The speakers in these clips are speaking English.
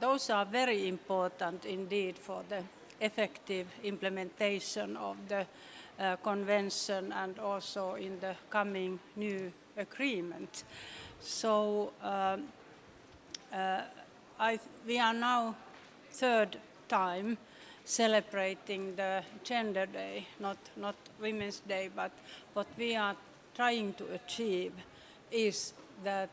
those are very important indeed for the effective implementation of the convention and also in the coming new agreement. So we are now third time celebrating the Gender Day, not Women's Day, but what we are trying to achieve is that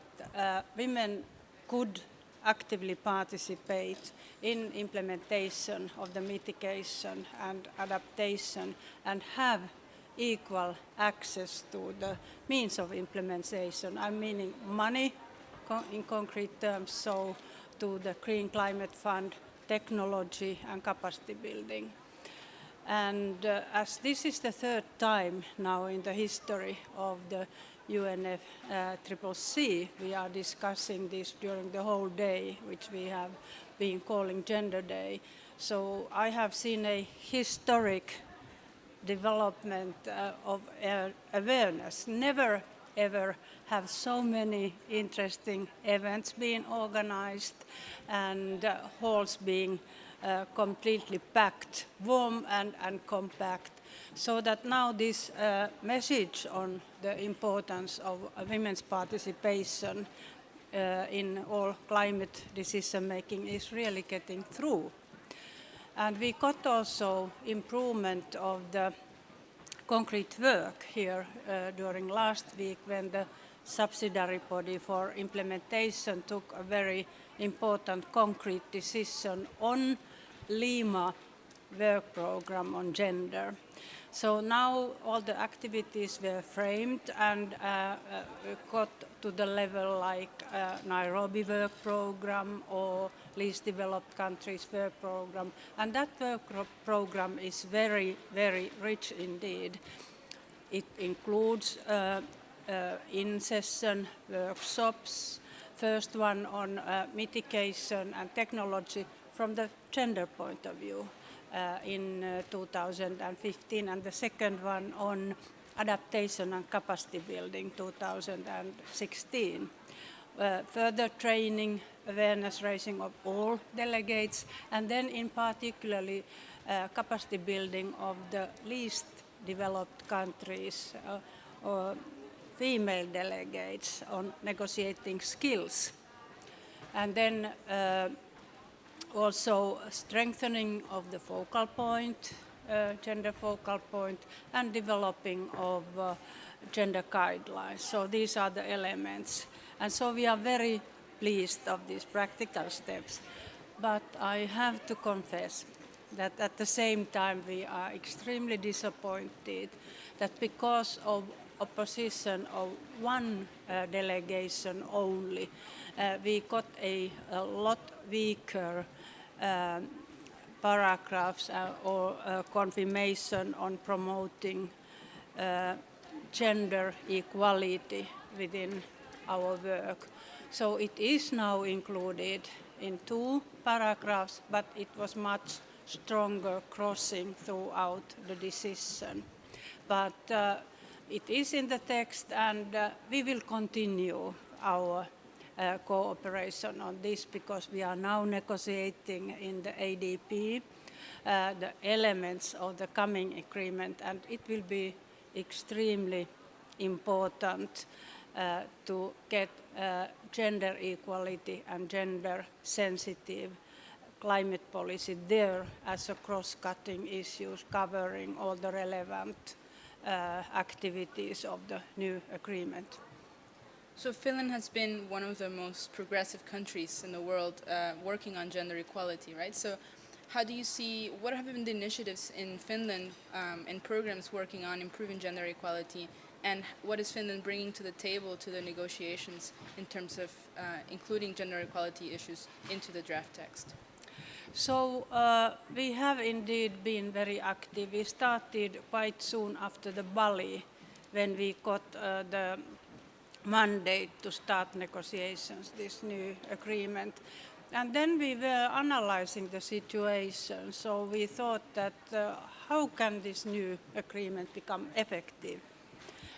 women could actively participate in implementation of the mitigation and adaptation and have equal access to the means of implementation. I'm meaning money in concrete terms, so to the Green Climate Fund, technology and capacity building. And as this is the third time now in the history of the UNFCCC, we are discussing this during the whole day, which we have been calling Gender Day. So I have seen a historic development of awareness. Never ever have so many interesting events being organized and halls being completely packed, warm and compact, so that now this message on the importance of women's participation in all climate decision making is really getting through. And we got also improvement of the concrete work here during last week when the subsidiary body for implementation took a very important concrete decision on Lima work program on gender. So now all the activities were framed and got to the level like Nairobi work program or least developed countries work program. And that work program is very, very rich indeed. It includes in-session workshops, first one on mitigation and technology from the gender point of view in 2015, and the second one on adaptation and capacity building 2016. Further training, awareness raising of all delegates, and then in particularly capacity building of the least developed countries or female delegates on negotiating skills. And then also strengthening of the focal point, gender focal point, and developing of gender guidelines. So these are the elements. And so we are very pleased of these practical steps. But I have to confess that at the same time we are extremely disappointed that because of opposition of one delegation only, we got a lot weaker paragraphs or confirmation on promoting gender equality within our work. So it is now included in 2 paragraphs, but it was much stronger crossing throughout the decision. But it is in the text, and we will continue our cooperation on this because we are now negotiating in the ADP the elements of the coming agreement, and it will be extremely important to get gender equality and gender sensitive climate policy there as a cross-cutting issue covering all the relevant activities of the new agreement. So Finland has been one of the most progressive countries in the world working on gender equality, right? So how do you see, what have been the initiatives in Finland and programs working on improving gender equality, and what is Finland bringing to the table to the negotiations in terms of including gender equality issues into the draft text? So we have indeed been very active. We started quite soon after the Bali when we got the mandate to start negotiations, this new agreement. And then we were analyzing the situation. So we thought that how can this new agreement become effective?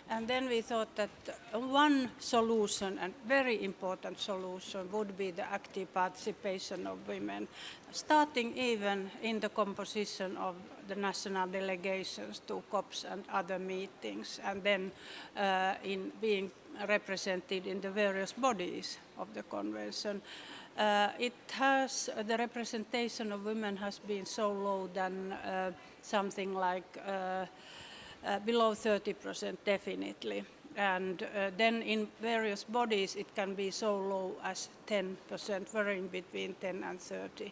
And then we thought that one solution, and very important solution, would be the active participation of women, starting even in the composition of the national delegations to COPs and other meetings, and then in being represented in the various bodies of the convention. The representation of women has been so low than something like below 30% definitely. And then in various bodies it can be so low as 10%, varying between 10 and 30.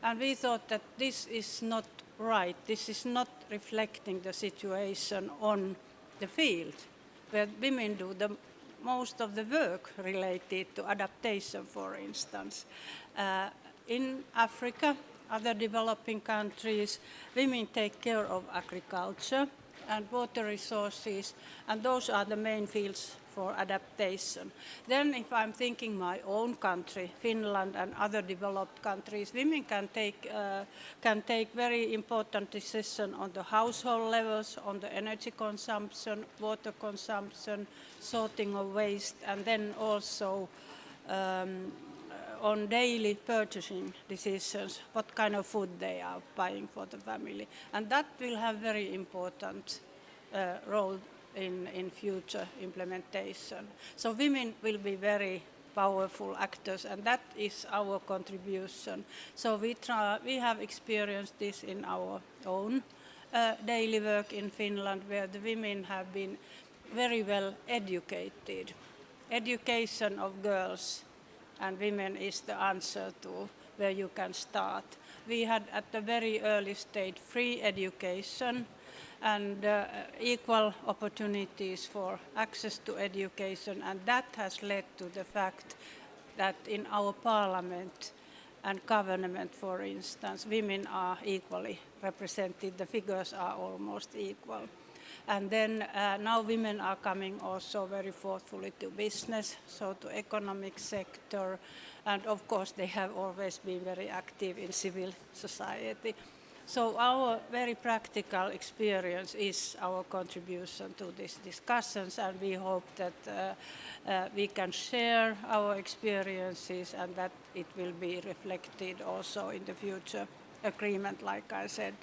And we thought that this is not right. This is not reflecting the situation on the field, where women do the most of the work related to adaptation, for instance. In Africa, other developing countries, women take care of agriculture and water resources, and those are the main fields for adaptation. Then if I'm thinking my own country, Finland and other developed countries, women can take very important decisions on the household levels, on the energy consumption, water consumption, sorting of waste, and then also on daily purchasing decisions, what kind of food they are buying for the family. And that will have very important role in future implementation. So women will be very powerful actors, and that is our contribution. So we have experienced this in our own daily work in Finland, where the women have been very well educated. Education of girls and women is the answer to where you can start. We had at the very early stage free education and equal opportunities for access to education, and that has led to the fact that in our parliament and government, for instance, women are equally represented. The figures are almost equal. And then now women are coming also very forcefully to business, so to economic sector, and of course they have always been very active in civil society. So our very practical experience is our contribution to these discussions, and we hope that we can share our experiences and that it will be reflected also in the future agreement, like I said.